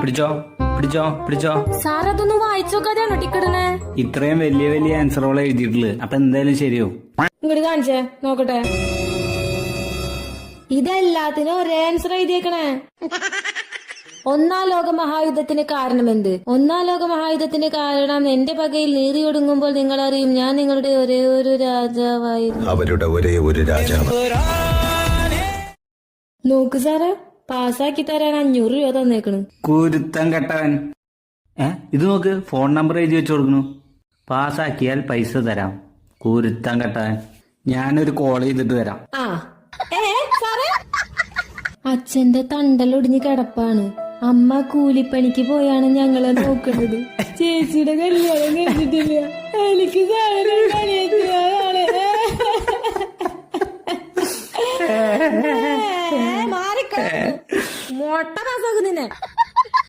പിടിച്ചോ പിടിച്ചോ പിടിച്ചോ. സാർ അതൊന്ന് വായിച്ചോക്കാതെയാണോ ടിക്കറ്റിനെ? ഇത്രയും വലിയ വലിയ ആൻസറുകൾ എഴുതിയിട്ടുള്ളത്, അപ്പൊ എന്തായാലും ശരിയോ? ഇങ്ങോട്ട് കാണിച്ചേ നോക്കട്ടെ. ഇതെല്ലാത്തിനും ഒരേ ആൻസർ എഴുതിയേക്കണേ. ഒന്നാം ലോക മഹായുദ്ധത്തിന് കാരണമെന്ത്? ഒന്നാം ലോക മഹായുദ്ധത്തിന് കാരണം എന്റെ പകയിൽ നീറിയൊടുങ്ങുമ്പോൾ നിങ്ങൾ അറിയും ഞാൻ നിങ്ങളുടെ ഒരേ ഒരു രാജാവായിരുന്നു. അവരുടെ ഒരേ ഒരു രാജാവ്. നോക്ക് സാറേ, പാസ്സാക്കി തരാൻ 500 രൂപ തന്നേക്കണ്. കുരുത്തം കെട്ടവൻ. ഇത് നോക്ക്, ഫോൺ നമ്പർ എഴുതി വെച്ച് കൊടുക്കണു. പാസ്സാക്കിയാൽ പൈസ തരാം. കുരുത്തം കെട്ടവൻ. ഞാനൊരു കോൾ ചെയ്തിട്ട് വരാം. ആ സാറേ, അച്ഛന്റെ തണ്ടലൊടിഞ്ഞ് കിടപ്പാണ്. അമ്മ കൂലിപ്പണിക്ക് പോയാണ് ഞങ്ങളെ നോക്കുന്നത്. ചേച്ചിയുടെ കല്യാണം കഴിഞ്ഞിട്ടില്ല. എനിക്ക് മാറിക്ക മൊട്ട പാസ്സാക്കുന്നേ.